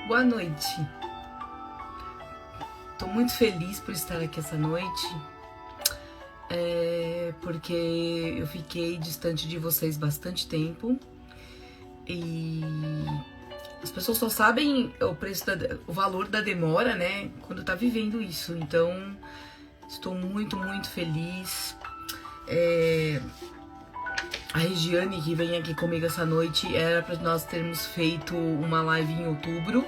Boa noite. Tô muito feliz por estar aqui essa noite, porque eu fiquei distante de vocês bastante tempo e as pessoas só sabem o valor da demora, né, quando tá vivendo isso. Então, estou muito, muito feliz. A Regiane, que vem aqui comigo essa noite, era para nós termos feito uma live em outubro.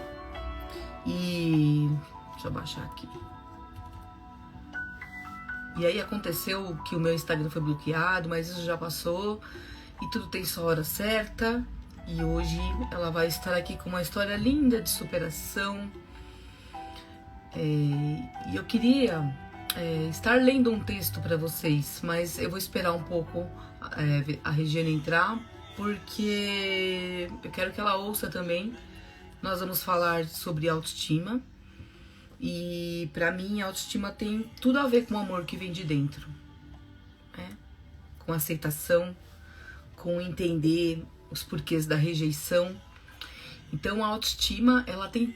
E deixa eu baixar aqui. E aí aconteceu que o meu Instagram foi bloqueado, mas isso já passou e tudo tem sua hora certa. E hoje ela vai estar aqui com uma história linda de superação. E eu queria estar lendo um texto para vocês, mas eu vou esperar um pouco a Regina entrar, porque eu quero que ela ouça também. Nós vamos falar sobre autoestima. E pra mim, a autoestima tem tudo a ver com o amor que vem de dentro, né? Com aceitação, com entender os porquês da rejeição. Então, a autoestima, ela tem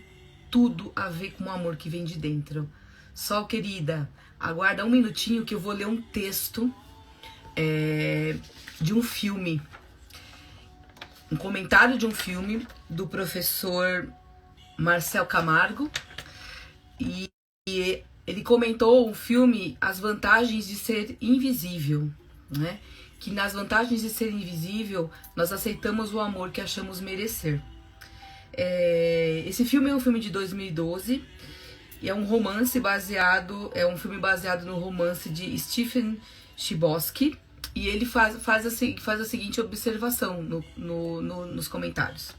tudo a ver com o amor que vem de dentro. Só, querida, aguarda um minutinho que eu vou ler um texto de um filme. Um comentário de um filme do professor Marcel Camargo. E ele comentou o filme As Vantagens de Ser Invisível, né? Que nas vantagens de ser invisível, nós aceitamos o amor que achamos merecer. Esse filme é um filme de 2012 e é um filme baseado no romance de Stephen Chbosky. E ele faz a seguinte observação nos comentários.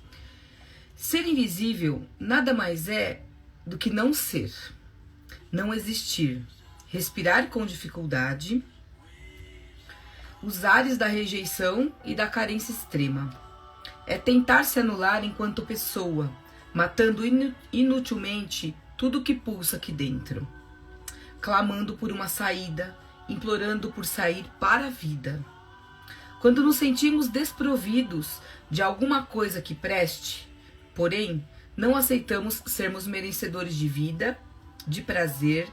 Ser invisível nada mais é do que não ser, não existir, respirar com dificuldade, os ares da rejeição e da carência extrema. É tentar se anular enquanto pessoa, matando inutilmente tudo que pulsa aqui dentro, clamando por uma saída, implorando por sair para a vida. Quando nos sentimos desprovidos de alguma coisa que preste, porém, não aceitamos sermos merecedores de vida, de prazer,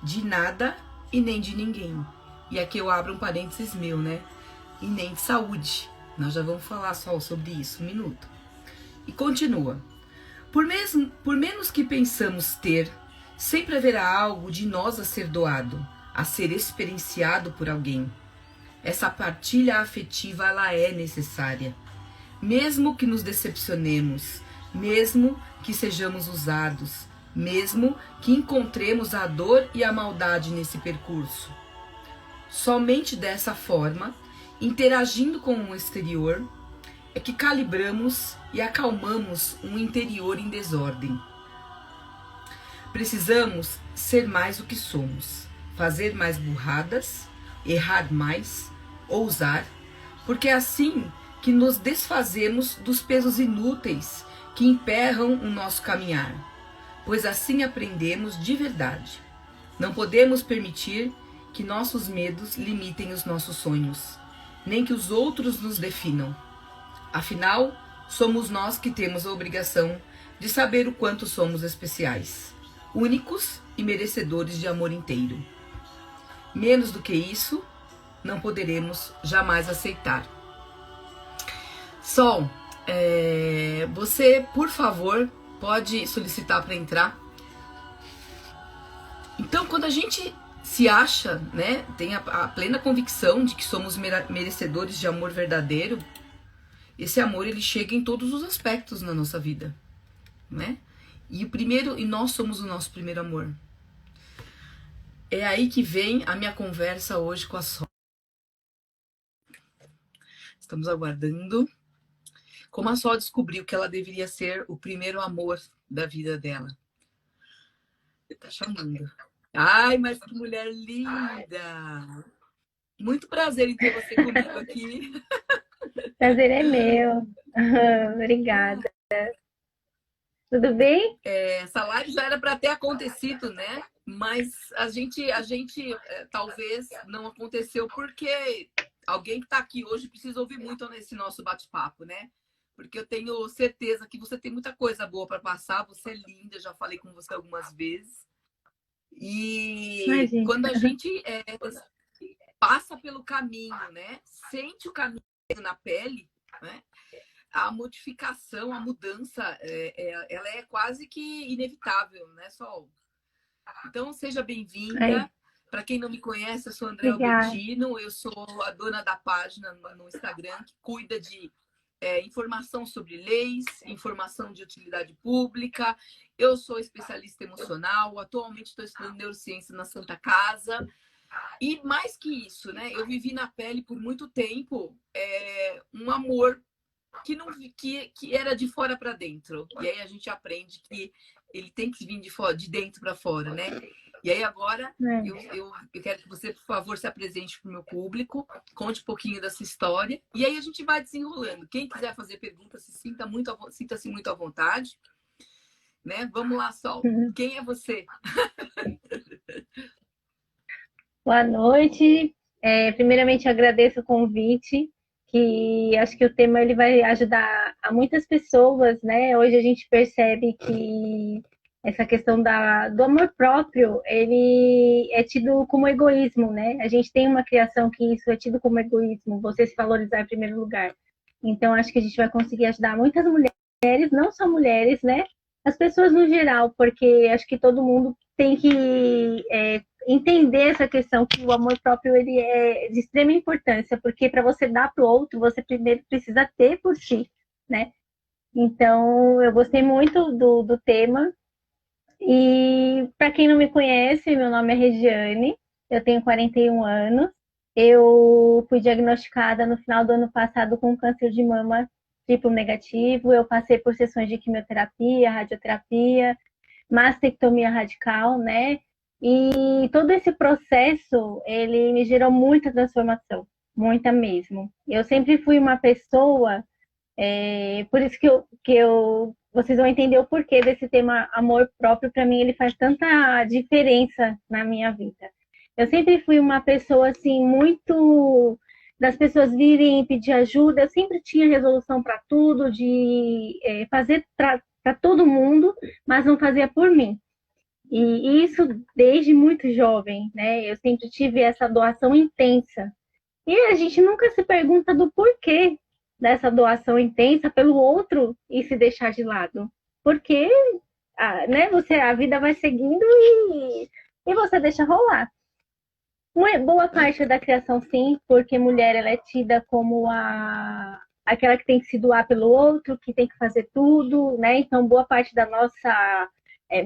de nada e nem de ninguém. E aqui eu abro um parênteses meu, né? E nem de saúde. Nós já vamos falar só sobre isso, um minuto. E continua. Por menos que pensamos ter, sempre haverá algo de nós a ser doado, a ser experienciado por alguém. Essa partilha afetiva, ela é necessária. Mesmo que nos decepcionemos, mesmo que sejamos usados, mesmo que encontremos a dor e a maldade nesse percurso. Somente dessa forma, interagindo com o exterior, é que calibramos e acalmamos um interior em desordem. Precisamos ser mais o que somos, fazer mais burradas, errar mais, ousar, porque é assim que nos desfazemos dos pesos inúteis que emperram o nosso caminhar, pois assim aprendemos de verdade. Não podemos permitir que nossos medos limitem os nossos sonhos, nem que os outros nos definam. Afinal, somos nós que temos a obrigação de saber o quanto somos especiais, únicos e merecedores de amor inteiro. Menos do que isso, não poderemos jamais aceitar. Sol, você, por favor, pode solicitar para entrar. Então, quando a gente se acha, né, tem a plena convicção de que somos merecedores de amor verdadeiro, esse amor ele chega em todos os aspectos na nossa vida, né? E nós somos o nosso primeiro amor. É aí que vem a minha conversa hoje com a Sol. Estamos aguardando. Como a Sol descobriu que ela deveria ser o primeiro amor da vida dela. Ele tá chamando. Ai, mas que mulher linda! Muito prazer em ter você comigo aqui. Prazer é meu. Obrigada. Tudo bem? Essa live já era para ter acontecido, né? Mas a gente talvez não aconteceu porque alguém que está aqui hoje precisa ouvir muito nesse nosso bate-papo, né? porque eu tenho certeza que você tem muita coisa boa para passar. Você é linda, já falei com você algumas vezes. E Imagina. quando a gente passa pelo caminho, né? Sente o caminho na pele, né? A modificação, a mudança, ela é quase que inevitável, né, Sol? Então, seja Ai, bem-vinda. Para quem não me conhece, eu sou André obrigada. Albertino, eu sou a dona da página no Instagram que cuida de informação sobre leis, informação de utilidade pública. Eu sou especialista emocional, atualmente estou estudando neurociência na Santa Casa. E mais que isso, né? Eu vivi na pele por muito tempo um amor que era de fora para dentro. E aí a gente aprende que ele tem que vir de dentro para fora, né? E aí agora É. eu quero que você, por favor, se apresente para o meu público, conte um pouquinho dessa história, e aí a gente vai desenrolando. Quem quiser fazer perguntas, sinta-se muito à vontade. Né? Vamos lá, Sol. Uhum. Quem é você? Boa noite. Primeiramente, agradeço o convite, que acho que o tema ele vai ajudar a muitas pessoas, né? Hoje a gente percebe que essa questão do amor próprio, ele é tido como egoísmo, né? A gente tem uma criação que isso é tido como egoísmo, você se valorizar em primeiro lugar. Então, acho que a gente vai conseguir ajudar muitas mulheres, não só mulheres, né? As pessoas no geral, porque acho que todo mundo tem que entender essa questão que o amor próprio ele é de extrema importância, porque para você dar para o outro, você primeiro precisa ter por si, né? Então, eu gostei muito do tema. E para quem não me conhece, meu nome é Regiane, eu tenho 41 anos. Eu fui diagnosticada no final do ano passado com câncer de mama triplo negativo. Eu passei por sessões de quimioterapia, radioterapia, mastectomia radical, né? E todo esse processo, ele me gerou muita transformação, muita mesmo. Eu sempre fui uma pessoa, por isso vocês vão entender o porquê desse tema amor próprio, para mim ele faz tanta diferença na minha vida. Eu sempre fui uma pessoa assim, muito das pessoas virem pedir ajuda, eu sempre tinha resolução para tudo, de fazer para todo mundo, mas não fazia por mim. E isso desde muito jovem, né? Eu sempre tive essa doação intensa. E a gente nunca se pergunta do porquê dessa doação intensa pelo outro e se deixar de lado. Porque né, a vida vai seguindo e você deixa rolar. Uma boa parte da criação, sim, porque mulher ela é tida como aquela que tem que se doar pelo outro, que tem que fazer tudo, né? Então, boa parte da nossa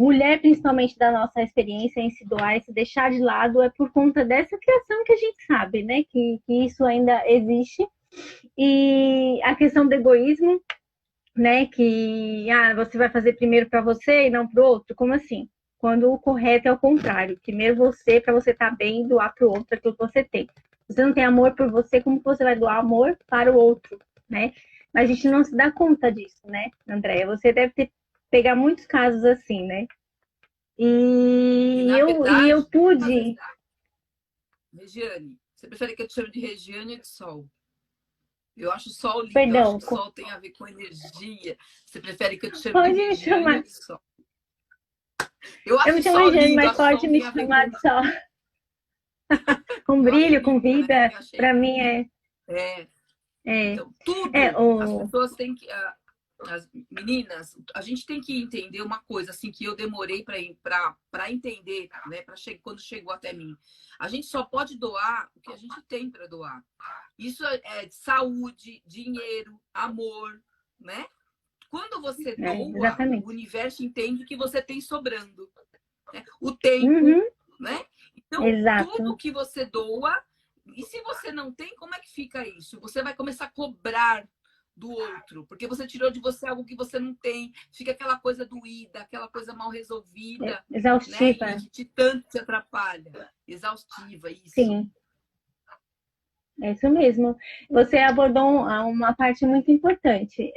mulher, principalmente da nossa experiência em se doar e se deixar de lado, é por conta dessa criação que a gente sabe, né? Que isso ainda existe. E a questão do egoísmo, né? Que você vai fazer primeiro para você e não para o outro. Como assim? Quando o correto é o contrário. Primeiro você, para você estar bem, e doar para o outro aquilo que você tem. Se você não tem amor por você, como você vai doar amor para o outro, né? Mas a gente não se dá conta disso, né, Andréia? Você deve pegar muitos casos assim, né? E, E na eu verdade, pude. Regiane, você prefere que eu te chame de Regiane ou de Sol? Eu acho o Sol lindo, eu acho Perdão, que o Sol tem a ver com energia. Você prefere que eu te chame de pode me Regiane ou chamar. de Sol? Eu Eu acho me o chamo Sol Regiane, lindo, mas acho que o pode Sol me tem a ver chamar com. de Sol. Com Eu acho brilho, com lindo, né? vida, Eu achei. para mim É, é, então, tudo, as o. pessoas têm que. As meninas, a gente tem que entender uma coisa assim que eu demorei para entender, né? Quando chegou até mim. A gente só pode doar o que a gente tem para doar. Isso é saúde, dinheiro, amor, né? Quando você doa, o Exatamente. universo entende que você tem sobrando, né? O tempo, Uhum, né? Então, tudo exato. que você doa, e se você não tem, como é que fica isso? Você vai começar a cobrar do outro, porque você tirou de você algo que você não tem, fica aquela coisa doída, aquela coisa mal resolvida, né? E Exaustiva. que tanto te atrapalha. Exaustiva, isso. Sim, é isso mesmo. Você abordou uma parte muito importante.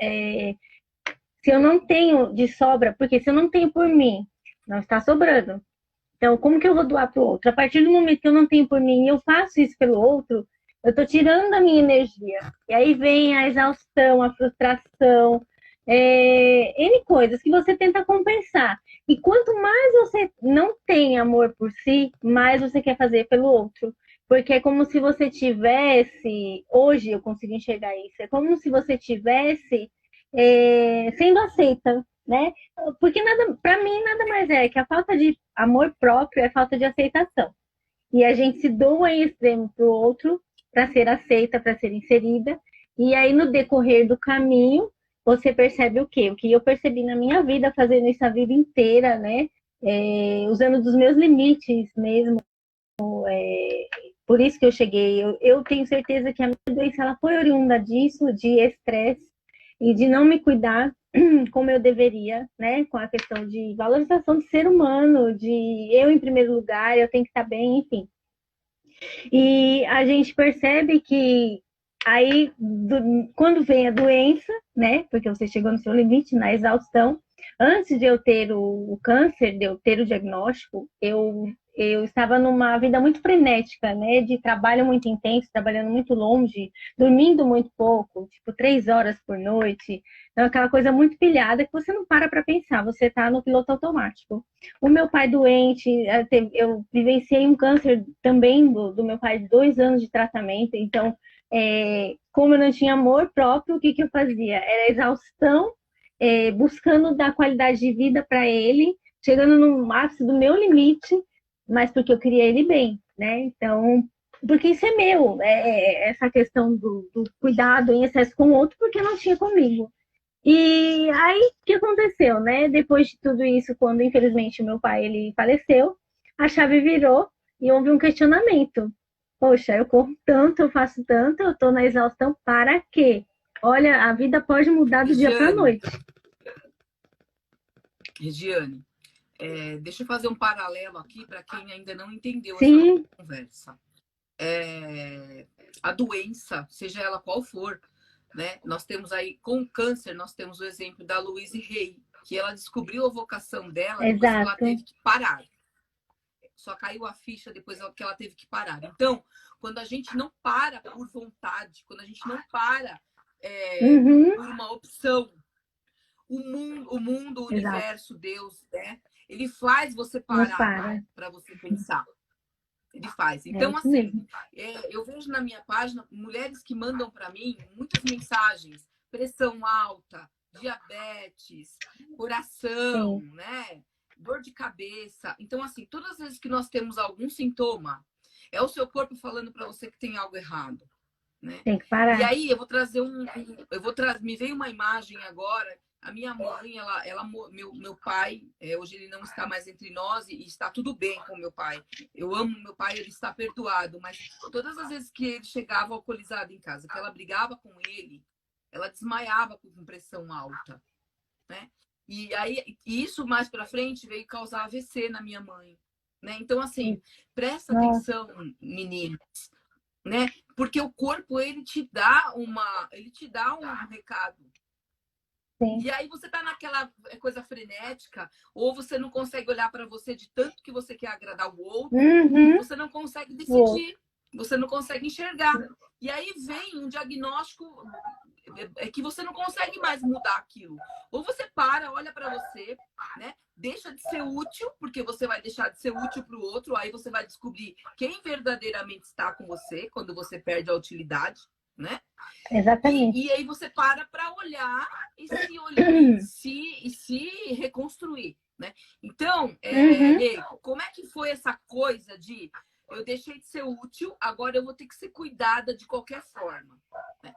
Se eu não tenho de sobra, porque se eu não tenho por mim, não está sobrando. Então, como que eu vou doar para o outro? A partir do momento que eu não tenho por mim e eu faço isso pelo outro, eu tô tirando a minha energia. E aí vem a exaustão, a frustração, N coisas que você tenta compensar. E quanto mais você não tem amor por si, mais você quer fazer pelo outro. Porque é como se você tivesse, hoje eu consigo enxergar isso, é como se você tivesse sendo aceita, né? Porque nada, para mim nada mais é que a falta de amor próprio é falta de aceitação. E a gente se doa em extremo para o outro para ser aceita, para ser inserida. E aí no decorrer do caminho você percebe o quê? O que eu percebi na minha vida, fazendo isso a vida inteira, né? Usando dos meus limites mesmo. Por isso que eu cheguei. Eu tenho certeza que a minha doença ela foi oriunda disso, de estresse e de não me cuidar como eu deveria, né? Com a questão de valorização do ser humano, de eu em primeiro lugar, eu tenho que estar bem, enfim. E a gente percebe que aí, quando vem a doença, né? Porque você chegou no seu limite, na exaustão, antes de eu ter o câncer, de eu ter o diagnóstico, eu estava numa vida muito frenética, né? De trabalho muito intenso, trabalhando muito longe, dormindo muito pouco, tipo 3 horas por noite. Então, aquela coisa muito pilhada que você não para pensar, você está no piloto automático. O meu pai doente, eu vivenciei um câncer também do meu pai de 2 anos de tratamento, então, como eu não tinha amor próprio, o que eu fazia? Era exaustão, buscando dar qualidade de vida para ele, chegando no ápice do meu limite, mas porque eu queria ele bem, né? Então, porque isso é meu, essa questão do cuidado em excesso com o outro, porque não tinha comigo. E aí, o que aconteceu, né? Depois de tudo isso, quando infelizmente meu pai ele faleceu, a chave virou e houve um questionamento. Poxa, eu corro tanto, eu faço tanto, eu tô na exaustão, para quê? Olha, a vida pode mudar do dia para noite. Regiane, deixa eu fazer um paralelo aqui para quem ainda não entendeu Sim. essa conversa. A doença, seja ela qual for, né? Nós temos aí, com o câncer, nós temos o exemplo da Louise Hay, que ela descobriu a vocação dela depois que ela teve que parar. Só caiu a ficha depois que ela teve que parar. Então, quando a gente não para por vontade, quando a gente não para por uma opção, o mundo, o universo, Deus, né? Ele faz você parar para você pensar. Ele faz. Então, assim, eu vejo na minha página mulheres que mandam para mim muitas mensagens: pressão alta, diabetes, coração, né? Dor de cabeça. Então, assim, todas as vezes que nós temos algum sintoma, é o seu corpo falando para você que tem algo errado, né? Tem que parar. E aí eu vou trazer me veio uma imagem agora. A minha mãe, meu pai, hoje ele não está mais entre nós e está tudo bem com meu pai. Eu amo meu pai, ele está perdoado, mas todas as vezes que ele chegava alcoolizado em casa, que ela brigava com ele, ela desmaiava com pressão alta, né? E aí isso mais para frente veio causar AVC na minha mãe, né? Então assim, presta atenção, meninas, né? Porque o corpo ele te dá um recado. Sim. E aí você tá naquela coisa frenética, ou você não consegue olhar para você de tanto que você quer agradar o outro, você não consegue decidir, você não consegue enxergar. E aí vem um diagnóstico que você não consegue mais mudar aquilo. Ou você para, olha para você, né? Deixa de ser útil, porque você vai deixar de ser útil para o outro, aí você vai descobrir quem verdadeiramente está com você quando você perde a utilidade, né? Exatamente. E aí você para olhar e se reconstruir, né? Então, como é que foi essa coisa de eu deixei de ser útil, agora eu vou ter que ser cuidada de qualquer forma, né?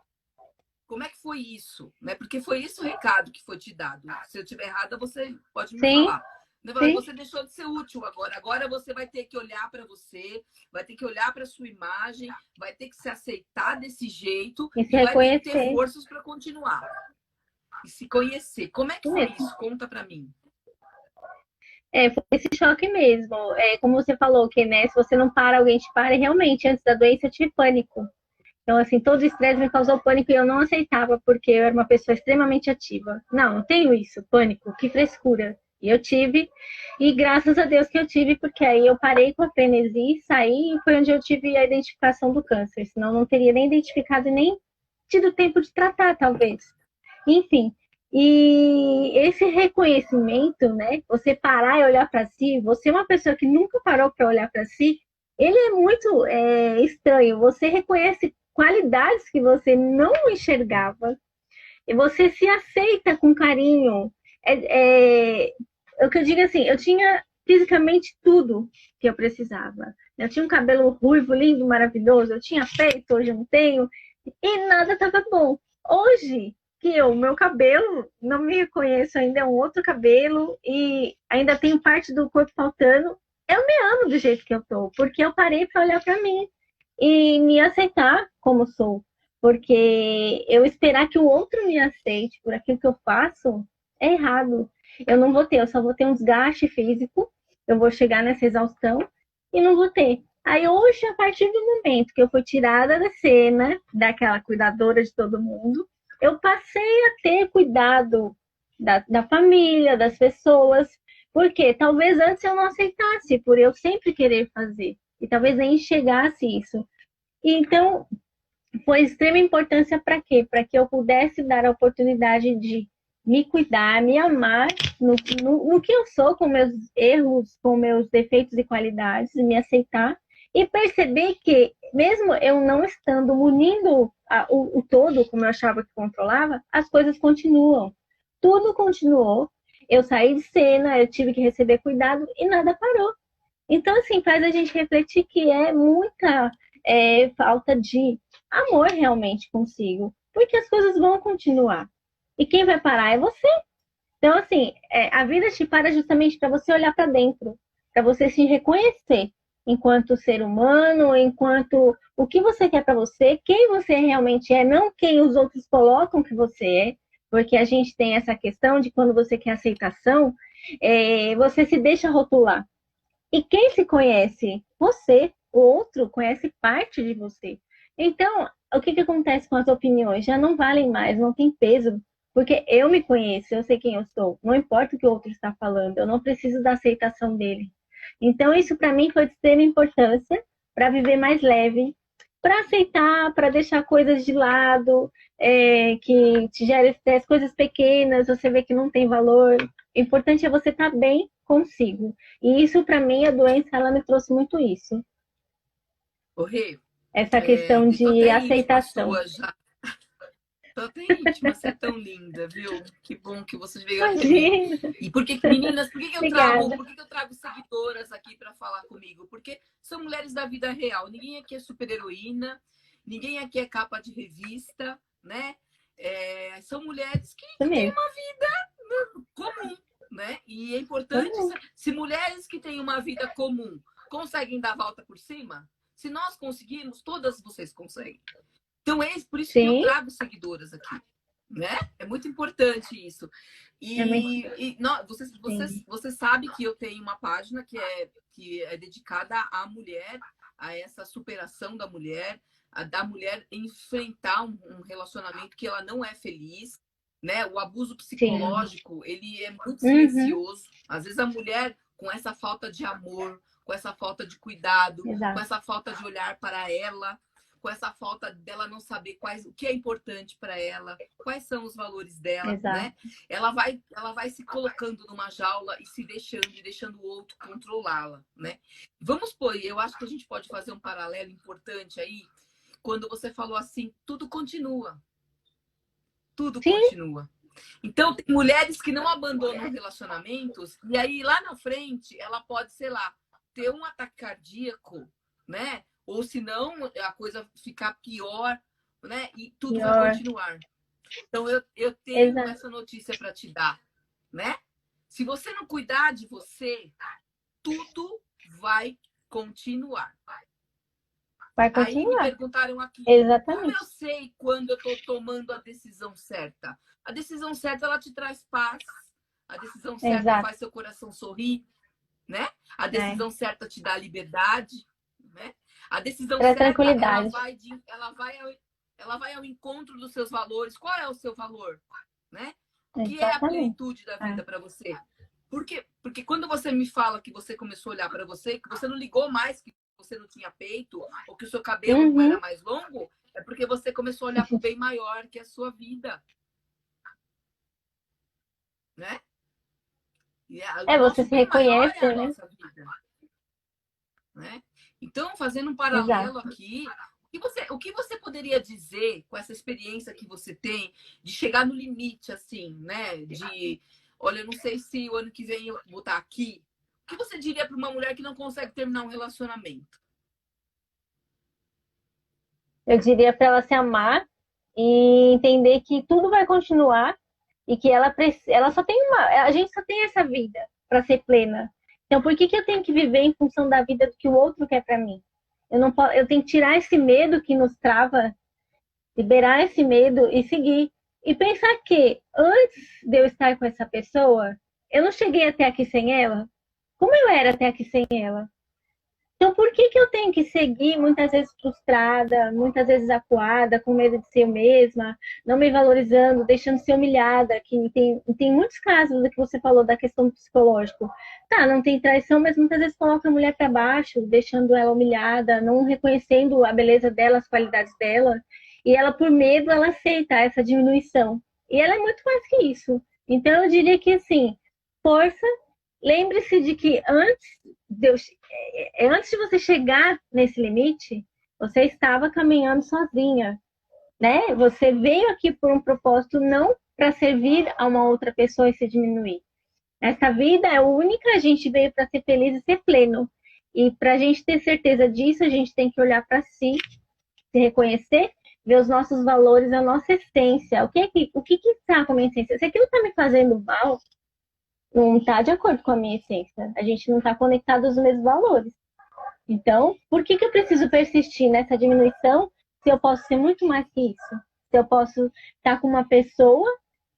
Como é que foi isso? Né? Porque foi esse o recado que foi te dado. Se eu estiver errada, você pode me falar. Você deixou de ser útil agora. Agora você vai ter que olhar para você, vai ter que olhar para sua imagem, vai ter que se aceitar desse jeito e vai ter que ter forças para continuar. E se conhecer. Como é que foi isso? Conta para mim. Foi esse choque mesmo. Como você falou, que né, se você não para, alguém te para. E realmente, antes da doença, eu tive pânico. Então, assim, todo o estresse me causou pânico e eu não aceitava, porque eu era uma pessoa extremamente ativa. Não tenho isso, pânico, que frescura. E eu tive, e graças a Deus que eu tive, porque aí eu parei com a frenesi, saí e foi onde eu tive a identificação do câncer. Senão não teria nem identificado e nem tido tempo de tratar, talvez. Enfim, e esse reconhecimento, né? Você parar e olhar para si, você é uma pessoa que nunca parou para olhar para si, ele é muito estranho. Você reconhece qualidades que você não enxergava e você se aceita com carinho. O que eu digo assim, eu tinha fisicamente tudo que eu precisava. Eu tinha um cabelo ruivo, lindo, maravilhoso, eu tinha peito, hoje eu não tenho, e nada estava bom. Hoje, que o meu cabelo, não me reconheço ainda, é um outro cabelo, e ainda tenho parte do corpo faltando, eu me amo do jeito que eu tô, porque eu parei para olhar para mim e me aceitar como sou. Porque eu esperar que o outro me aceite por aquilo que eu faço é errado. Eu não vou ter, eu só vou ter um desgaste físico, eu vou chegar nessa exaustão e não vou ter. Aí hoje, a partir do momento que eu fui tirada da cena, daquela cuidadora de todo mundo, eu passei a ter cuidado da família, das pessoas, porque talvez antes eu não aceitasse, por eu sempre querer fazer, e talvez nem enxergasse isso. E então, foi de extrema importância para quê? Para que eu pudesse dar a oportunidade de me cuidar, me amar no que eu sou, com meus erros, com meus defeitos e qualidades, me aceitar e perceber que, mesmo eu não estando munindo o todo, como eu achava que controlava, as coisas continuam. Tudo continuou. Eu saí de cena, eu tive que receber cuidado e nada parou. Então, assim, faz a gente refletir que é muita falta de amor realmente consigo, porque as coisas vão continuar. E quem vai parar é você. Então, assim, a vida te para justamente para você olhar para dentro, para você se reconhecer enquanto ser humano, enquanto o que você quer para você, quem você realmente é, não quem os outros colocam que você é, porque a gente tem essa questão de quando você quer aceitação, você se deixa rotular. E quem se conhece? Você. O outro conhece parte de você. Então, o que acontece com as opiniões? Já não valem mais, não tem peso, porque eu me conheço, eu sei quem eu sou. Não importa o que o outro está falando, eu não preciso da aceitação dele. Então, isso para mim foi de extrema importância para viver mais leve, para aceitar, para deixar coisas de lado, que te geram estresse, coisas pequenas, você vê que não tem valor. O importante é você estar bem consigo. E isso, para mim, a doença, ela me trouxe muito isso. Ô, Rê, Essa questão eu tô de até íntima aceitação. sua já. Tô até íntima, você é tão linda, viu? Que bom que você veio até mim. Imagina. E meninas, Obrigada. por que eu trago seguidoras aqui para falar comigo? Porque são mulheres da vida real. Ninguém aqui é super-heroína, ninguém aqui é capa de revista, né? São mulheres Isso que têm mesmo. uma vida comum, né? E é importante, se mulheres que têm uma vida comum conseguem dar a volta por cima, se nós conseguirmos, todas vocês conseguem. Então, por isso que eu Sim, trago seguidoras aqui, né? É muito importante isso. é muito... Você sabe que eu tenho uma página que é dedicada à mulher, a essa superação da mulher enfrentar um relacionamento que ela não é feliz, né? O abuso Sim. psicológico, ele é muito Uhum. silencioso. Às vezes a mulher, com essa falta de amor, com essa falta de cuidado, com Exato. essa falta de olhar para ela, com essa falta dela não saber o que é importante para ela, quais são os valores dela, Exato. né? Ela vai se colocando numa jaula e se deixando o outro controlá-la, né? Vamos pôr, eu acho que a gente pode fazer um paralelo importante aí, quando você falou assim, tudo continua. Tudo Sim, continua. Então, tem mulheres que não abandonam relacionamentos e aí lá na frente ela pode, sei lá, ter um ataque cardíaco, né? Ou se não, a coisa ficar pior, né? E tudo vai pior. continuar. Então, eu tenho Exato. essa notícia para te dar, né? Se você não cuidar de você, tudo vai continuar. Vai Aí me continuar. perguntaram aqui, como eu Exatamente. sei quando eu estou tomando a decisão certa? A decisão certa, ela te traz paz. A decisão certa Exato. faz seu coração sorrir, né? A É. decisão certa te dá liberdade, né? A decisão Traz certa, tranquilidade. ela vai ao encontro dos seus valores. Qual é o seu valor, né? O que é a Exatamente. plenitude da É. vida para você? Porque quando você me fala que você começou a olhar para você, que você não ligou mais que você não tinha peito, ou que o seu cabelo não era mais longo, é porque você começou a olhar para o bem maior, que é a sua vida. Né? O Você nosso se bem maior é reconhece, a né? nossa vida. Né? Então, fazendo um paralelo Exato. aqui, o que você poderia dizer com essa experiência que você tem de chegar no limite, assim, né? De, olha, eu não sei se o ano que vem eu vou estar aqui. O que você diria para uma mulher que não consegue terminar um relacionamento? Eu diria para ela se amar e entender que tudo vai continuar e que ela só tem a gente só tem essa vida para ser plena. Então, por que eu tenho que viver em função da vida do que o outro quer para mim? Eu não posso, eu tenho que tirar esse medo que nos trava, liberar esse medo e seguir. E pensar que antes de eu estar com essa pessoa, eu não cheguei até aqui sem ela. Como eu era até aqui sem ela? Então, por que eu tenho que seguir muitas vezes frustrada, muitas vezes acuada, com medo de ser eu mesma, não me valorizando, deixando ser humilhada? Que tem muitos casos do que você falou da questão do psicológico. Tá, não tem traição, mas muitas vezes coloca a mulher para baixo, deixando ela humilhada, não reconhecendo a beleza dela, as qualidades dela. E ela, por medo, ela aceita essa diminuição. E ela é muito mais que isso. Então, eu diria que, assim, força. Lembre-se de que antes de você chegar nesse limite, você estava caminhando sozinha, né? Você veio aqui por um propósito não para servir a uma outra pessoa e se diminuir. Essa vida é única, a gente veio para ser feliz e ser pleno. E para a gente ter certeza disso, a gente tem que olhar para si, se reconhecer, ver os nossos valores, a nossa essência. O que está com a minha essência? Se aquilo está me fazendo mal, não está de acordo com a minha essência. A gente não está conectado aos mesmos valores. Então, por que eu preciso persistir nessa diminuição se eu posso ser muito mais que isso? Se eu posso estar com uma pessoa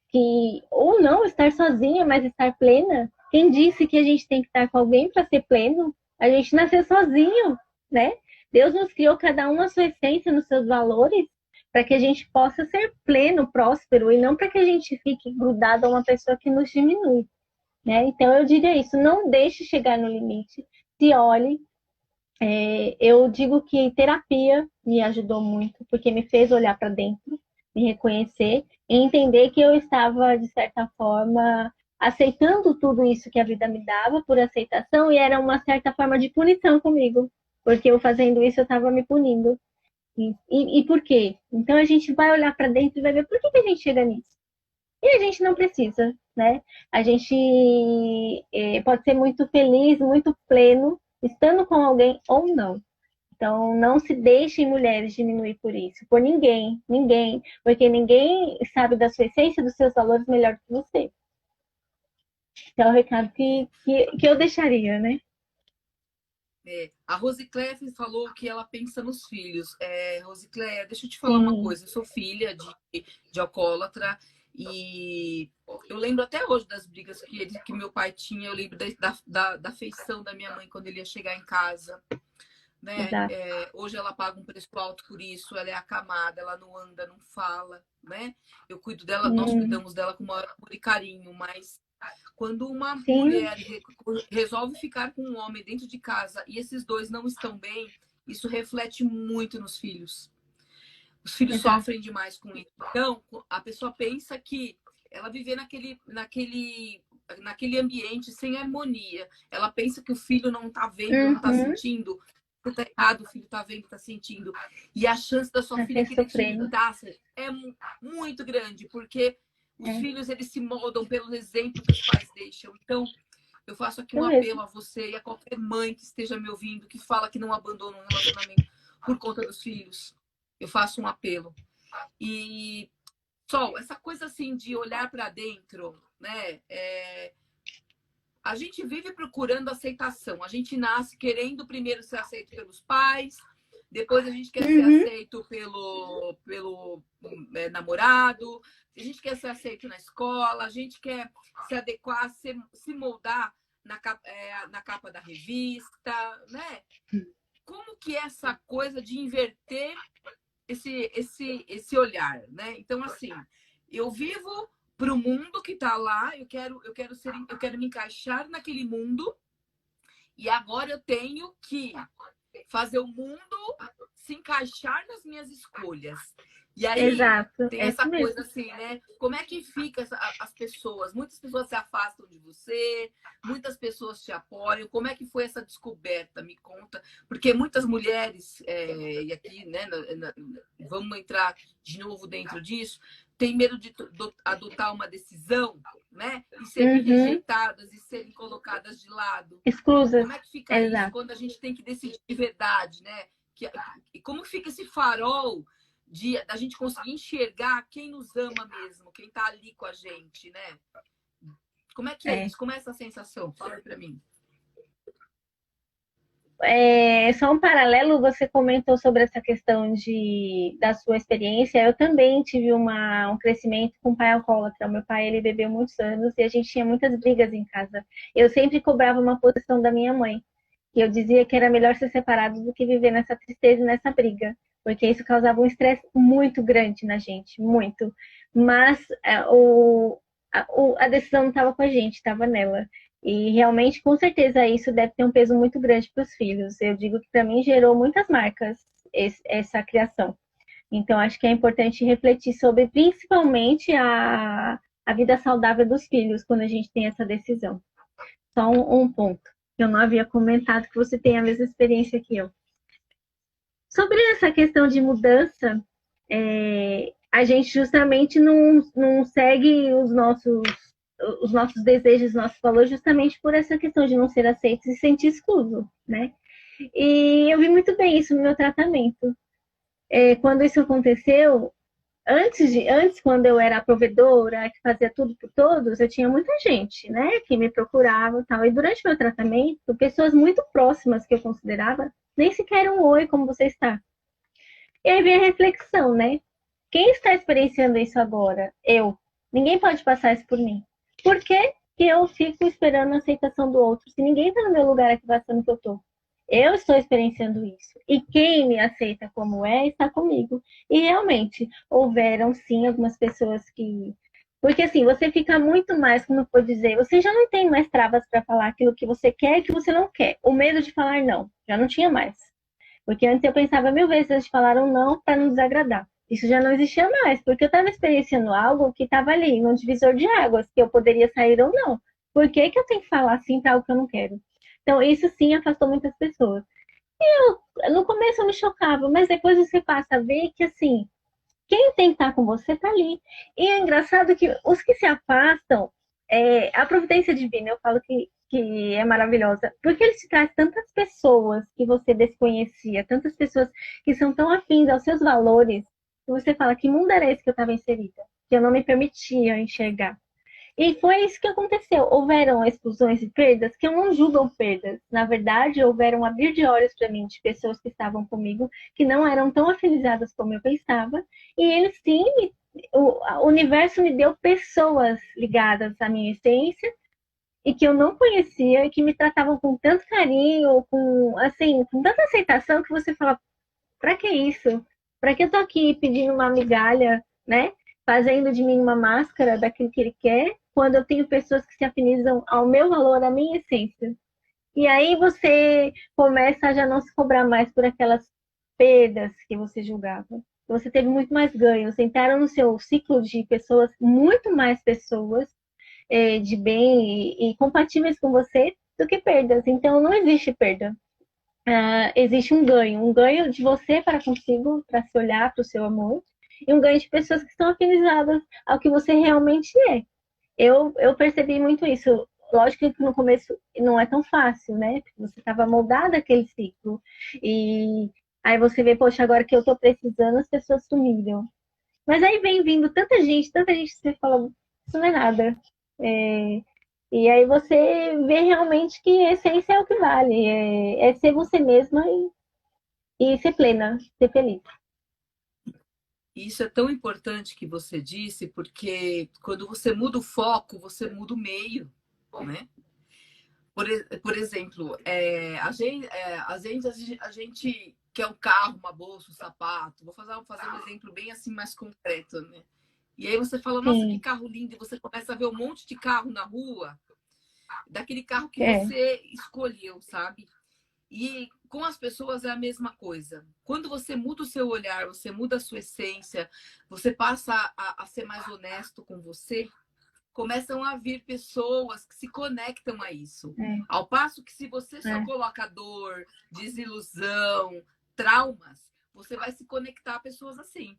que, ou não, estar sozinha, mas estar plena? Quem disse que a gente tem que estar com alguém para ser pleno? A gente nasceu sozinho, né? Deus nos criou cada um na sua essência, nos seus valores, para que a gente possa ser pleno, próspero, e não para que a gente fique grudado a uma pessoa que nos diminui. Né? Então, eu diria isso, não deixe chegar no limite, se olhe. Eu digo que terapia me ajudou muito, porque me fez olhar para dentro, me reconhecer e entender que eu estava, de certa forma, aceitando tudo isso que a vida me dava por aceitação e era uma certa forma de punição comigo, porque eu fazendo isso eu estava me punindo. E por quê? Então a gente vai olhar para dentro e vai ver por que a gente chega nisso. E a gente não precisa, né? A gente pode ser muito feliz, muito pleno, estando com alguém ou não. Então, não se deixem mulheres diminuir por isso, por ninguém, ninguém, porque ninguém sabe da sua essência, dos seus valores melhor que você. Esse é o recado que eu deixaria, né? A Rosicléia falou que ela pensa nos filhos. Rosicléia, deixa eu te falar uma Sim. coisa. Eu sou filha de alcoólatra e eu lembro até hoje das brigas que meu pai tinha. Eu lembro da afeição da minha mãe quando ele ia chegar em casa. Né? Exato. Hoje ela paga um preço alto por isso. Ela é acamada, ela não anda, não fala. Né? Eu cuido dela, nós cuidamos dela com maior amor e carinho, mas quando uma Sim. mulher resolve ficar com um homem dentro de casa e esses dois não estão bem, isso reflete muito nos filhos. Os filhos Exato. sofrem demais com isso. Então, a pessoa pensa que ela viver naquele ambiente sem harmonia, ela pensa que o filho não está vendo, não está sentindo. Tá errado, o filho tá vendo, tá sentindo. E a chance da sua filha querer te imitar é muito grande, porque os filhos, eles se moldam pelo exemplo que os pais deixam. Então, eu faço aqui um apelo a você e a qualquer mãe que esteja me ouvindo, que fala que não abandona um relacionamento por conta dos filhos. Eu faço um apelo. E, Sol, essa coisa assim de olhar para dentro, né? A gente vive procurando aceitação. A gente nasce querendo primeiro ser aceito pelos pais, depois a gente quer ser aceito pelo namorado, a gente quer ser aceito na escola, a gente quer se adequar, se moldar na capa da revista, né? Como que é essa coisa de inverter esse olhar, né? Então, assim, eu vivo para o mundo que está lá, eu quero me encaixar naquele mundo, e agora eu tenho que fazer o mundo se encaixar nas minhas escolhas. E aí Exato, tem é isso essa mesmo. coisa assim, né? Como é que fica as pessoas? Muitas pessoas se afastam de você, muitas pessoas te apoiam. Como é que foi essa descoberta? Me conta. Porque muitas mulheres, e aqui, né, vamos entrar de novo dentro disso, tem medo de adotar uma decisão, né? E serem Uhum. rejeitadas e serem colocadas de lado. Exclusas. Como é que fica isso Exato. quando a gente tem que decidir de verdade, né? E como fica esse farol da gente conseguir enxergar quem nos ama mesmo, quem tá ali com a gente, né? Como é que é É. isso? Como é essa sensação? Fala para mim. Só um paralelo, você comentou sobre essa questão da sua experiência. Eu também tive um crescimento com o pai alcoólatra. Meu pai, ele bebeu muitos anos e a gente tinha muitas brigas em casa. Eu sempre cobrava uma posição da minha mãe. E eu dizia que era melhor ser separado do que viver nessa tristeza e nessa briga. Porque isso causava um estresse muito grande na gente, muito. Mas a decisão não estava com a gente, estava nela. E realmente, com certeza, isso deve ter um peso muito grande para os filhos. Eu digo que para mim gerou muitas marcas essa criação. Então, acho que é importante refletir sobre, principalmente, a vida saudável dos filhos quando a gente tem essa decisão. Só um ponto que eu não havia comentado, que você tem a mesma experiência que eu. Sobre essa questão de mudança, a gente justamente não segue os nossos desejos, nossos valores, justamente por essa questão de não ser aceito e se sentir excluso, né? E eu vi muito bem isso no meu tratamento. Quando isso aconteceu, antes, quando eu era a provedora, que fazia tudo por todos, eu tinha muita gente, né, que me procurava e tal. E durante meu tratamento, pessoas muito próximas que eu considerava, nem sequer um oi, como você está. E aí vem a reflexão, né? Quem está experienciando isso agora? Eu. Ninguém pode passar isso por mim. Por que que eu fico esperando a aceitação do outro? Se ninguém está no meu lugar aqui passando o que eu estou. Eu estou experienciando isso. E quem me aceita como é, está comigo. E realmente, houveram sim algumas pessoas que. Porque assim, você fica muito mais, como eu vou dizer, você já não tem mais travas para falar aquilo que você quer e que você não quer. O medo de falar não, já não tinha mais. Porque antes eu pensava mil vezes, eles falaram não para não desagradar. Isso já não existia mais, porque eu estava experienciando algo que estava ali, num divisor de águas, que eu poderia sair ou não. Por que, que eu tenho que falar assim para algo que eu não quero? Então, isso sim afastou muitas pessoas. No começo eu me chocava, mas depois você passa a ver que, assim, quem tem que estar com você está ali. E é engraçado que os que se afastam, a providência divina, eu falo que é maravilhosa, porque ele te traz tantas pessoas que você desconhecia, tantas pessoas que são tão afins aos seus valores, que você fala, que mundo era esse que eu estava inserida? Que eu não me permitia enxergar. E foi isso que aconteceu. Houveram exclusões e perdas que eu não julgo perdas. Na verdade, houveram um abrir de olhos para mim de pessoas que estavam comigo, que não eram tão afinizadas como eu pensava. E eles sim, o universo me deu pessoas ligadas à minha essência e que eu não conhecia e que me tratavam com tanto carinho, com assim, com tanta aceitação que você fala, para que isso? Para que eu tô aqui pedindo uma migalha, né? Fazendo de mim uma máscara daquilo que ele quer, quando eu tenho pessoas que se afinizam ao meu valor, à minha essência. E aí você começa a já não se cobrar mais por aquelas perdas que você julgava. Você teve muito mais ganhos. Entraram no seu ciclo de pessoas, muito mais pessoas de bem e compatíveis com você do que perdas. Então não existe perda. Existe um ganho de você para consigo, para se olhar para o seu amor, e um ganho de pessoas que estão afinizadas ao que você realmente é. Eu percebi muito isso. Lógico que no começo não é tão fácil, né? Porque você estava moldada aquele ciclo. E aí você vê, poxa, agora que eu estou precisando, as pessoas sumiram. Mas aí vem vindo tanta gente que você fala, isso não é nada. É, e aí você vê realmente que a essência é o que vale. É ser você mesma e ser plena, ser feliz. Isso é tão importante que você disse, porque quando você muda o foco, você muda o meio, né? Por exemplo, a gente quer um carro, uma bolsa, um sapato. Vou fazer um exemplo bem assim mais concreto, né? E aí você fala, nossa, que sim, carro lindo, e você começa a ver um monte de carro na rua, daquele carro que é, você escolheu, sabe? E com as pessoas é a mesma coisa. Quando você muda o seu olhar, você muda a sua essência, você passa a ser mais honesto com você, começam a vir pessoas que se conectam a isso. é, Ao passo que se você só é, coloca dor, desilusão, traumas, você vai se conectar a pessoas assim.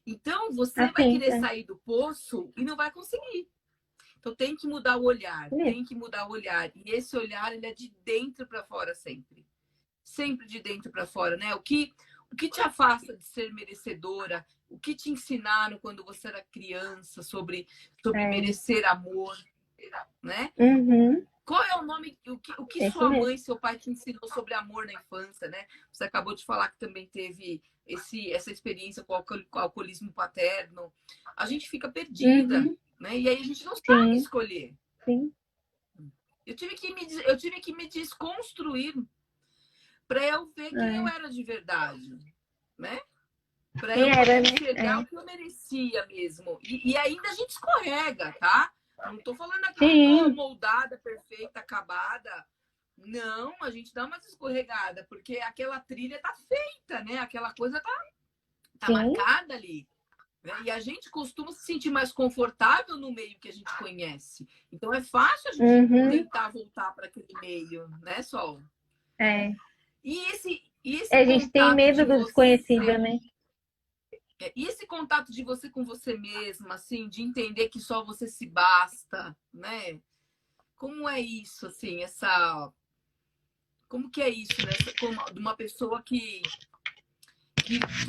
Então, você vai assim, querer sair do poço e não vai conseguir. Então, tem que mudar o olhar, isso, tem que mudar o olhar. E esse olhar, ele é de dentro para fora sempre. Sempre de dentro para fora, né? O que te afasta de ser merecedora? O que te ensinaram quando você era criança sobre é, merecer amor, né? uhum, Qual é o nome, o que é isso sua mesmo, mãe e seu pai te ensinou sobre amor na infância, né? Você acabou de falar que também teve essa experiência com o alcoolismo paterno. A gente fica perdida, uhum, né? E aí a gente não sabe sim, escolher. sim, Eu tive que me desconstruir para eu ver quem eu é. era de verdade, né? Para Quem eu era, poder né? enxergar o É. que eu merecia mesmo. E ainda a gente escorrega, tá? Não tô falando aqui que eu tô Sim, moldada, perfeita, acabada. Não, a gente dá uma escorregada, porque aquela trilha tá feita, né? Aquela coisa tá sim, marcada ali. Né? E a gente costuma se sentir mais confortável no meio que a gente conhece. Então é fácil a gente uhum, tentar voltar para aquele meio, né, Sol? é. E esse É, a gente tem contato de medo do desconhecido, você. né? E esse contato de você com você mesma, assim, de entender que só você se basta, né? Como é isso, assim, como que é isso, né? Como, de uma pessoa que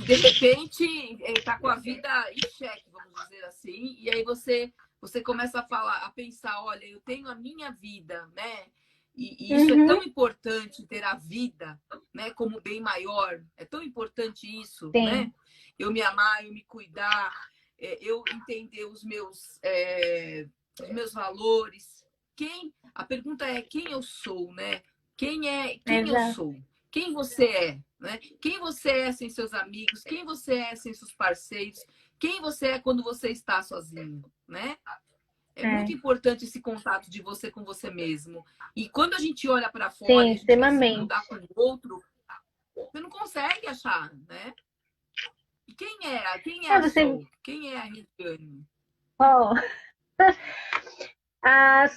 de repente está com a vida em xeque, vamos dizer assim, e aí você começa a falar, a pensar, olha, eu tenho a minha vida, né? E isso é Uhum, tão importante ter a vida, né? Como bem maior, é tão importante isso, né? sim, Eu me amar, eu me cuidar, eu entender os meus valores. A pergunta é quem eu sou, né? Quem eu exato, sou? Quem você é, né? Quem você é sem seus amigos? Quem você é sem seus parceiros? Quem você é quando você está sozinho, né? É muito é. importante esse contato de você com você mesmo. E quando a gente olha para fora Sim, e a gente quer se extremamente. moldar com o outro, você não consegue achar, né? E quem é É, a você, Sol? Quem é a Regiane? ó,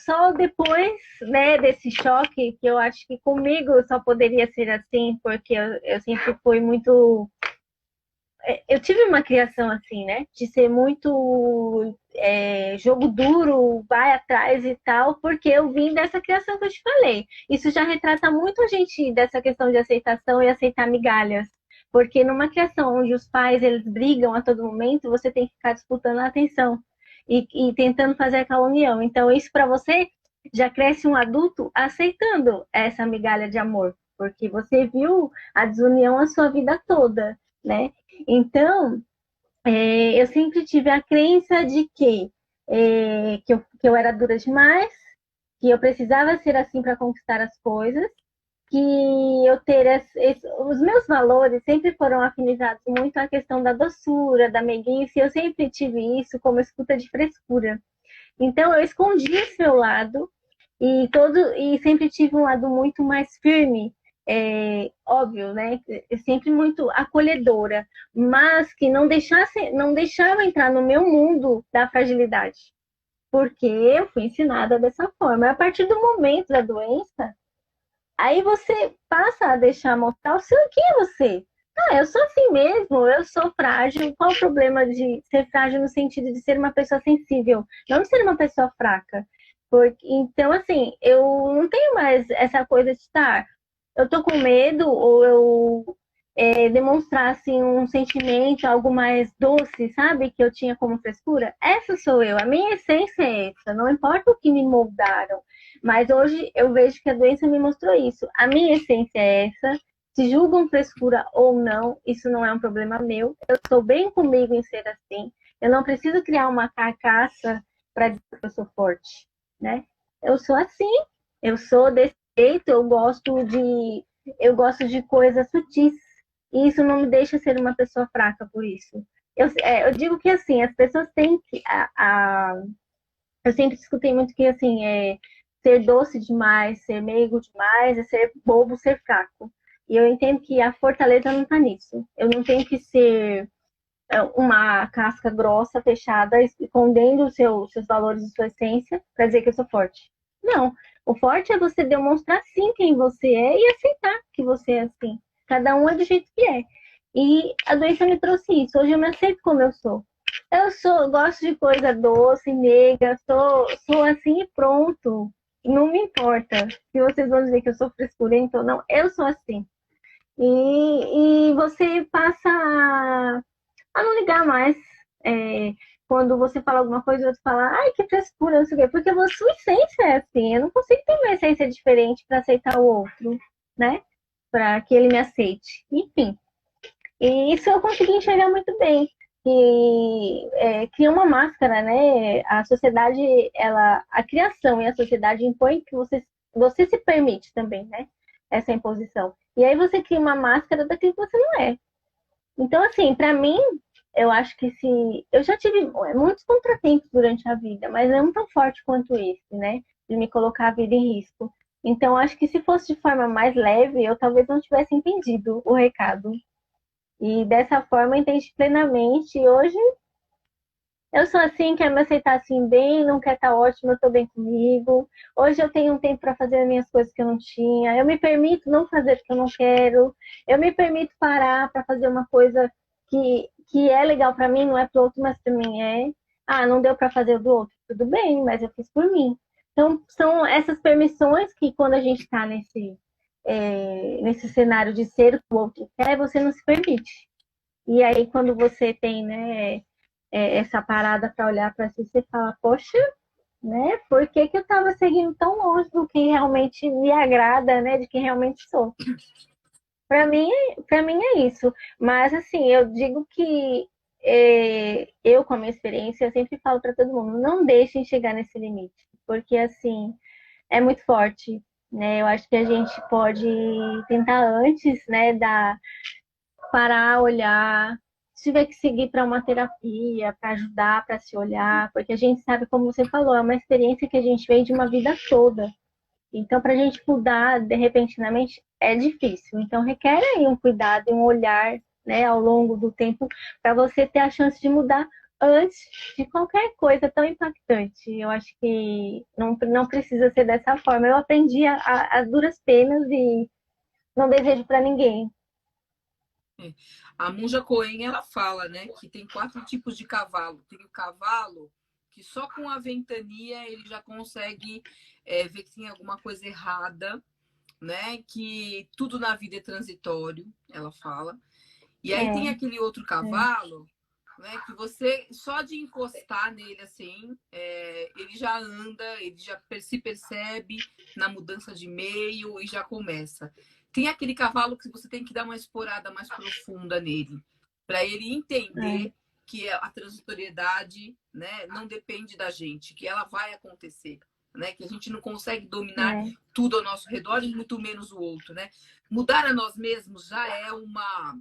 só depois, né, desse choque, que eu acho que comigo só poderia ser assim, porque eu sempre fui muito. Eu tive uma criação assim, né, de ser muito jogo duro, vai atrás e tal, porque eu vim dessa criação que eu te falei. Isso já retrata muito a gente dessa questão de aceitação e aceitar migalhas. Porque numa criação onde os pais eles brigam a todo momento, você tem que ficar disputando a atenção e tentando fazer aquela união. Então, isso para você já cresce um adulto aceitando essa migalha de amor, porque você viu a desunião a sua vida toda, né? Então, eu sempre tive a crença de que eu era dura demais, que eu precisava ser assim para conquistar as coisas, que os meus valores sempre foram afinizados muito à questão da doçura, da meiguice, eu sempre tive isso como escuta de frescura. Então eu escondi esse meu lado e sempre tive um lado muito mais firme, óbvio, né? Sempre muito acolhedora, mas que não deixava entrar no meu mundo da fragilidade, porque eu fui ensinada dessa forma. A partir do momento da doença, aí você passa a deixar mostrar o seu quem é você. Ah, eu sou assim mesmo, eu sou frágil. Qual o problema de ser frágil no sentido de ser uma pessoa sensível, não de ser uma pessoa fraca? Então, assim, eu não tenho mais essa coisa de estar. Eu tô com medo ou eu demonstrar assim um sentimento, algo mais doce, sabe? Que eu tinha como frescura. Essa sou eu. A minha essência é essa. Não importa o que me moldaram. Mas hoje eu vejo que a doença me mostrou isso. A minha essência é essa. Se julgam frescura ou não, isso não é um problema meu. Eu estou bem comigo em ser assim. Eu não preciso criar uma carcaça para dizer que eu sou forte, né? Eu sou assim. Eu sou desse jeito. Eu gosto de coisas sutis. E isso não me deixa ser uma pessoa fraca por isso. eu digo que assim, as pessoas têm que. Eu sempre escutei muito que assim, ser doce demais, ser meigo demais, é ser bobo, ser fraco. E eu entendo que a fortaleza não está nisso. Eu não tenho que ser uma casca grossa, fechada, escondendo seus valores e sua essência para dizer que eu sou forte. Não. O forte é você demonstrar sim quem você é e aceitar que você é assim. Cada um é do jeito que é. E a doença me trouxe isso. Hoje eu me aceito como eu sou. Gosto de coisa doce, meiga, sou assim e pronto. Não me importa se vocês vão dizer que eu sou frescurenta ou não, eu sou assim. E você passa a não ligar mais. Quando você fala alguma coisa, outro fala, ai, que frescura, não sei o quê, porque a sua essência é assim. Eu não consigo ter uma essência diferente para aceitar o outro, né? Para que ele me aceite. Enfim. E isso eu consegui enxergar muito bem. E cria uma máscara, né? A sociedade, a criação e a sociedade impõe que você se permite também, né? Essa imposição. E aí você cria uma máscara daquilo que você não é. Então, assim, para mim, eu acho que se. Eu já tive muitos contratempos durante a vida, mas não tão forte quanto esse, né? De me colocar a vida em risco. Então, acho que se fosse de forma mais leve, eu talvez não tivesse entendido o recado. E dessa forma, eu entendi plenamente. E hoje, eu sou assim, quero me aceitar assim bem, não quer estar ótimo, eu estou bem comigo. Hoje eu tenho um tempo para fazer as minhas coisas que eu não tinha. Eu me permito não fazer o que eu não quero. Eu me permito parar para fazer uma coisa que é legal para mim, não é para o outro, mas para mim é. Ah, não deu para fazer o do outro. Tudo bem, mas eu fiz por mim. Então, são essas permissões que quando a gente está nesse cenário de ser o que o outro quer, você não se permite. E aí, quando você tem, né, essa parada para olhar para si, você fala, poxa, né, por que que eu estava seguindo tão longe do que realmente me agrada, né, de quem realmente sou? Para mim é isso. Mas, assim, eu digo que eu, com a minha experiência, eu sempre falo para todo mundo, não deixem chegar nesse limite, porque, assim, é muito forte, né? Eu acho que a gente pode tentar antes, né, parar, olhar, se tiver que seguir para uma terapia, para ajudar, para se olhar, porque a gente sabe, como você falou, é uma experiência que a gente vem de uma vida toda. Então, para a gente mudar de repentinamente é difícil. Então, requer aí um cuidado e um olhar, né, ao longo do tempo, para você ter a chance de mudar antes de qualquer coisa tão impactante. Eu acho que não precisa ser dessa forma. Eu aprendi as duras penas e não desejo para ninguém. A Monja Coen, ela fala, né, que tem 4 tipos de cavalo. Tem o cavalo que só com a ventania ele já consegue ver que tem alguma coisa errada, né? Que tudo na vida é transitório, ela fala. E aí tem aquele outro cavalo, né? Que você só de encostar nele assim, ele já anda, ele já se percebe na mudança de meio e já começa. Tem aquele cavalo que você tem que dar uma explorada mais profunda nele, para ele entender que a transitoriedade, né, não depende da gente, que ela vai acontecer, né, que a gente não consegue dominar tudo ao nosso redor e muito menos o outro, né? Mudar a nós mesmos já é uma...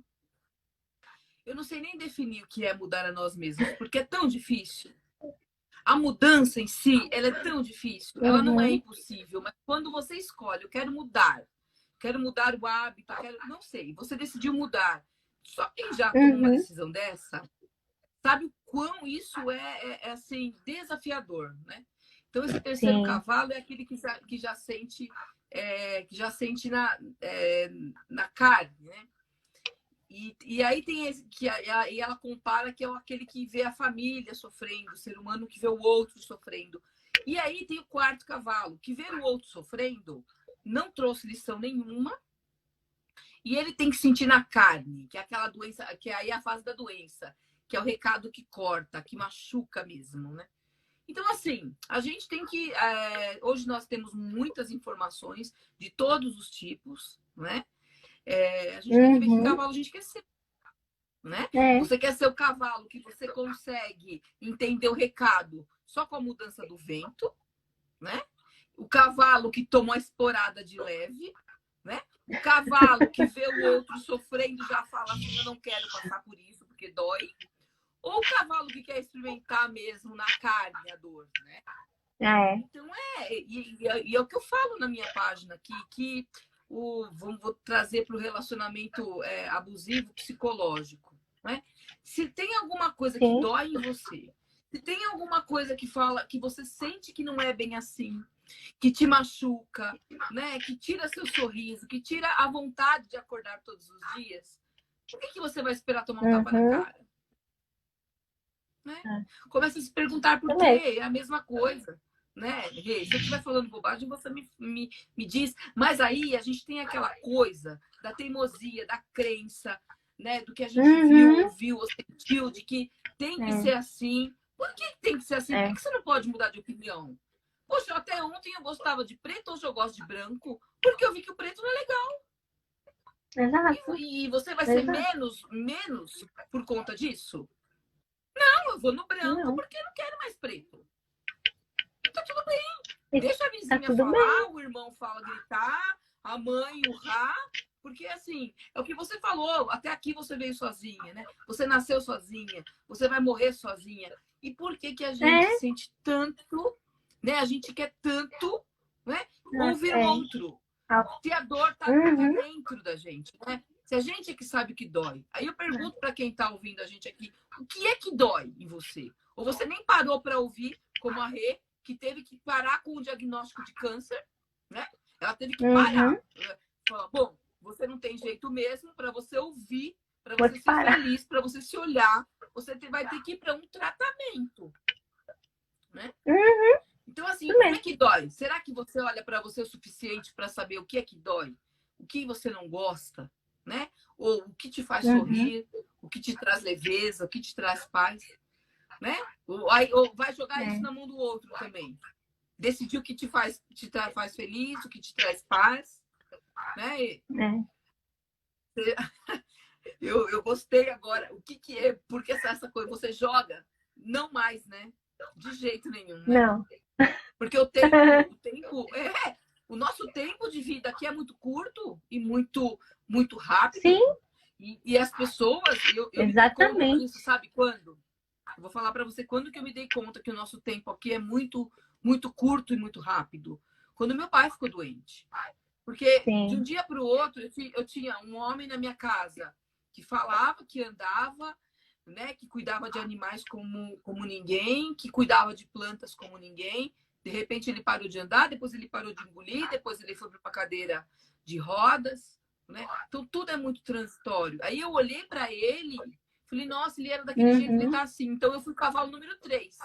Eu não sei nem definir o que é mudar a nós mesmos, porque é tão difícil. A mudança em si, ela é tão difícil, ela não é impossível, mas quando você escolhe, eu quero mudar o hábito, não sei, você decidiu mudar. Só quem já tomou uma decisão dessa sabe o quão isso é assim, desafiador, né? Então, esse terceiro cavalo é aquele que já sente, na carne, né? E aí tem esse, e ela compara que é aquele que vê a família sofrendo, o ser humano que vê o outro sofrendo. E aí tem o quarto cavalo, que ver o outro sofrendo não trouxe lição nenhuma, e ele tem que sentir na carne, que é aquela doença, que aí é a fase da doença, que é o recado que corta, que machuca mesmo, né? Então, assim, a gente tem que... hoje nós temos muitas informações de todos os tipos, né? A gente tem que ver que cavalo a gente quer ser, né? Você quer ser o cavalo que você consegue entender o recado só com a mudança do vento, né? O cavalo que toma a esporada de leve, né? O cavalo que vê o outro sofrendo já fala assim, eu não quero passar por isso porque dói. ou o cavalo que quer experimentar mesmo na carne a dor, né? É. Então e é o que eu falo na minha página aqui, que vou trazer para o relacionamento abusivo psicológico, né? Se tem alguma coisa que Sim. dói em você, se tem alguma coisa que fala que você sente que não é bem assim, que te machuca, né? Que tira seu sorriso, que tira a vontade de acordar todos os dias, por que você vai esperar tomar um tapa na Uhum. cara? Né? É. Começa a se perguntar por Isso mesmo. quê, é a mesma coisa. Né, Rê? Se eu estiver falando bobagem, você me diz. Mas aí a gente tem aquela coisa da teimosia, da crença, né? Do que a gente viu, Uhum. ouviu, ou sentiu, de que tem que É. ser assim. Por que tem que ser assim? Por É. que você não pode mudar de opinião? Poxa, até ontem eu gostava de preto, hoje eu gosto de branco, porque eu vi que o preto não é legal. Exato. E você vai ser Exato. menos por conta disso? Não, eu vou no branco Não. porque não quero mais preto. Tá tudo bem. E Deixa a tá vizinha tudo bem. falar, o irmão fala gritar, a mãe urrar, porque assim, é o que você falou, até aqui você veio sozinha, né? Você nasceu sozinha, você vai morrer sozinha. E por que que a gente É. sente tanto, né? A gente quer tanto, né? Ouvir o É. outro. Se a dor tá Uhum. dentro da gente, né? Se a gente é que sabe o que dói. Aí eu pergunto para quem tá ouvindo a gente aqui, o que é que dói em você? Ou você nem parou para ouvir, como a Rê, que teve que parar com o diagnóstico de câncer, né? Ela teve que Uhum. parar. Falar, bom, você não tem jeito mesmo, para você ouvir, para Vou você te ser parar. feliz, para você se olhar, você vai ter que ir para um tratamento, né? Uhum. Então, assim, Isso o que é mesmo. que dói? Será que você olha para você o suficiente para saber o que é que dói? O que você não gosta, né? Ou o que te faz Uhum. sorrir, o que te traz leveza, o que te traz paz, né? Ou vai jogar isso É. na mão do outro também. Decidir o que faz feliz, o que te traz paz, né? É. Eu gostei agora. O que é? Porque essa coisa você joga, não mais, né? De jeito nenhum, né? Não. Porque o nosso tempo de vida aqui é muito curto e muito Sim, rápido. E as pessoas, eu me dei conta disso, exatamente. sabe quando? Eu vou falar para você quando que eu me dei conta que o nosso tempo aqui é muito curto e muito rápido. Quando meu pai ficou doente. Porque de um Sim. dia para o outro eu tinha um homem na minha casa que falava, que andava, né, que cuidava de animais como ninguém, que cuidava de plantas como ninguém. De repente ele parou de andar, depois ele parou de engolir, depois ele foi para uma cadeira de rodas, né? Então tudo é muito transitório. Aí eu olhei para ele, falei, nossa, ele era daquele jeito, ele Uhum. tá assim. Então eu fui cavalo número 3.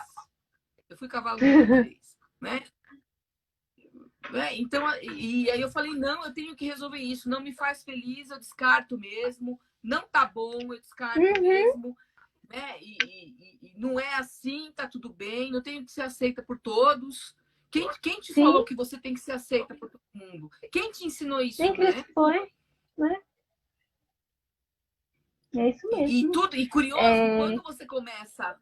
Eu fui cavalo número 3, né? Então, e aí eu falei, não, eu tenho que resolver isso, não me faz feliz, eu descarto mesmo, não tá bom, eu descarto Uhum. mesmo, né? E não é assim, tá tudo bem, não tenho que ser aceita por todos. Quem te Sim, falou que você tem que ser aceita por todo mundo? Quem te ensinou nem isso, Cristo né? foi, né? É isso mesmo. E curioso, É, quando você começa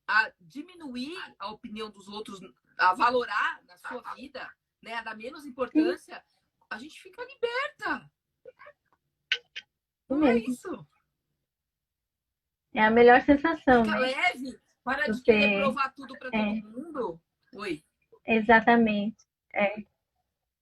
a diminuir a opinião dos outros, a valorar na sua vida, né, a dar menos sim, importância, a gente fica liberta. isso Não é mesmo. isso? É a melhor sensação, Fica né? leve, para de querer Você, provar tudo para todo é, mundo. Oi. exatamente. É,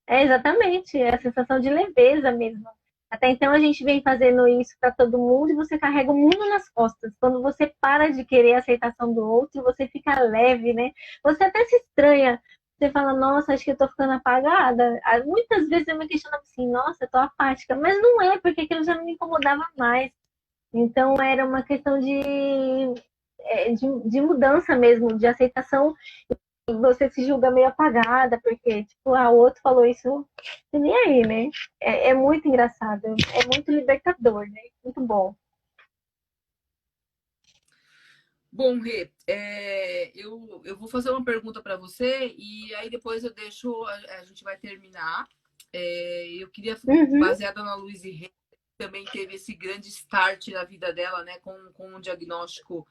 é exatamente, é a sensação de leveza mesmo. Até então a gente vem fazendo isso para todo mundo e você carrega o mundo nas costas. Quando você para de querer a aceitação do outro, você fica leve, né? Você até se estranha. Você fala, nossa, acho que eu tô ficando apagada. Muitas vezes eu me questionava assim, nossa, eu tô apática. Mas não é, porque aquilo já não me incomodava mais. Então era uma questão de mudança mesmo, de aceitação. E você se julga meio apagada, porque, tipo, o outro falou isso, e nem aí, né? É muito engraçado, é muito libertador, né? Muito bom. Bom, Rê, eu vou fazer uma pergunta para você e aí depois eu deixo, a gente vai terminar. Eu queria, Uhum, baseada na Louise Hay, também teve esse grande start na vida dela, né, com um diagnóstico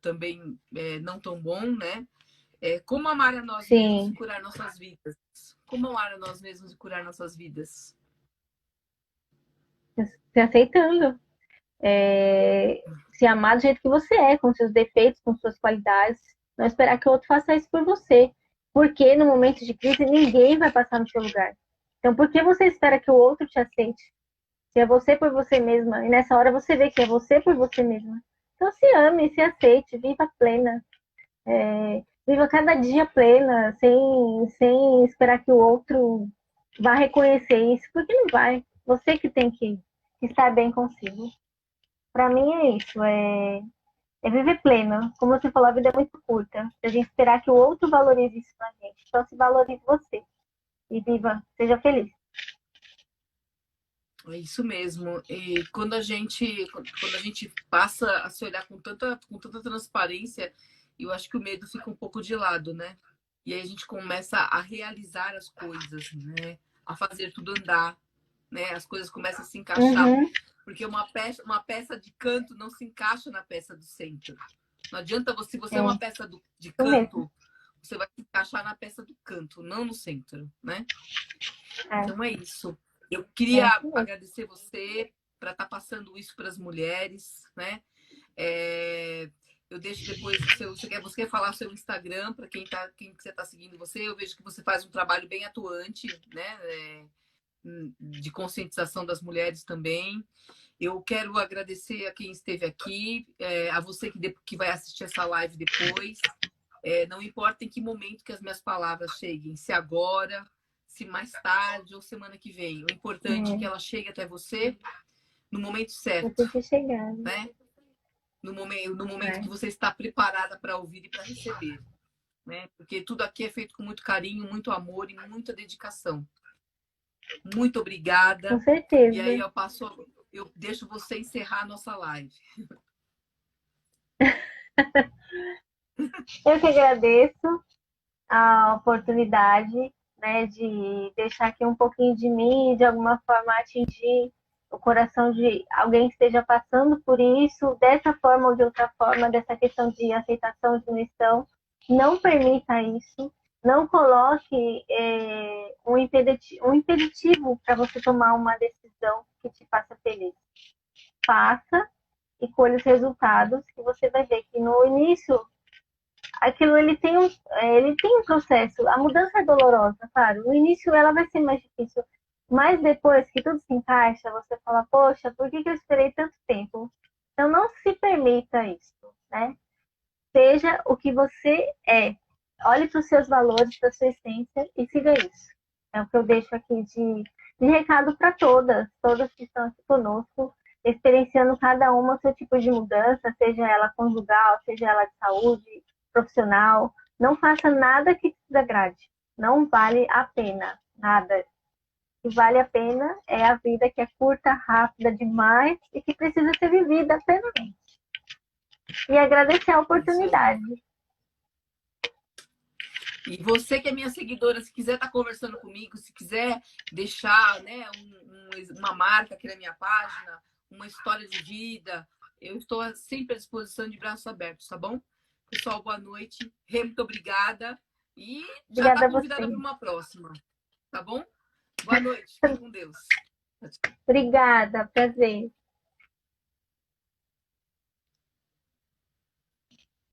também não tão bom, né? Como amar a nós mesmos e sim, curar nossas vidas? Como amar a nós mesmos e curar nossas vidas? se aceitando. Se amar do jeito que você é, com seus defeitos, com suas qualidades. Não esperar que o outro faça isso por você. Porque no momento de crise ninguém vai passar no seu lugar. Então por que você espera que o outro te aceite? Se é você por você mesma. E nessa hora você vê que é você por você mesma. Então se ame, se aceite, viva plena. Viva cada dia plena, sem esperar que o outro vá reconhecer isso, porque não vai. Você que tem que estar bem consigo. Para mim é isso, é viver plena. Como você falou, a vida é muito curta. Se a gente esperar que o outro valorize isso na gente, então se valorize você. E viva, seja feliz. É isso mesmo. E quando a gente passa a se olhar com tanta transparência, eu acho que o medo fica um pouco de lado, né? E aí a gente começa a realizar as coisas, né? A fazer tudo andar, né? As coisas começam a se encaixar. Uhum, Porque uma peça de canto não se encaixa na peça do centro. Não adianta você, se você é é uma peça de isso mesmo. canto, você vai se encaixar na peça do canto, não no centro, né? É, Então é isso. Eu é queria isso mesmo. agradecer você para estar passando isso para as mulheres, né? É, eu deixo depois o seu. Você quer falar o seu Instagram para quem você está seguindo você? Eu vejo que você faz um trabalho bem atuante, né? De conscientização das mulheres também. Eu quero agradecer a quem esteve aqui, a você que vai assistir essa live depois. Não importa em que momento que as minhas palavras cheguem, se agora, se mais tarde ou semana que vem. O importante é que É, ela chegue até você no momento certo, você que chegar, né? No momento que né? você está preparada para ouvir e para receber, né? Porque tudo aqui é feito com muito carinho, muito amor e muita dedicação. Muito Com obrigada. E aí certeza. eu deixo você encerrar a nossa live. Eu que agradeço a oportunidade, né, de deixar aqui um pouquinho de mim e de alguma forma atingir o coração de alguém que esteja passando por isso, dessa forma ou de outra forma, dessa questão de aceitação, de missão. Não permita isso, não coloque um impeditivo para você tomar uma decisão que te faça feliz. Faça e colhe os resultados, que você vai ver que no início aquilo ele tem um processo. A mudança é dolorosa, claro. No início ela vai ser mais difícil, mas depois que tudo se encaixa, você fala, poxa, por que eu esperei tanto tempo? Então não se permita isso, né? Seja o que você é. Olhe para os seus valores, para a sua essência e siga isso. É o que eu deixo aqui de recado para todas que estão aqui conosco, experienciando cada uma o seu tipo de mudança, seja ela conjugal, seja ela de saúde, profissional. Não faça nada que te desagrade. Não vale a pena, nada. O que vale a pena é a vida que é curta, rápida demais e que precisa ser vivida plenamente. E agradecer a Isso aí. oportunidade. E você que é minha seguidora, se quiser estar conversando comigo, se quiser deixar, né, uma marca aqui na minha página, uma história de vida, eu estou sempre à disposição de braços abertos, tá bom? Pessoal, boa noite. Muito obrigada. E já está Obrigada a convidada você. para uma próxima, tá bom? Boa noite. Fique com Deus. Obrigada, prazer.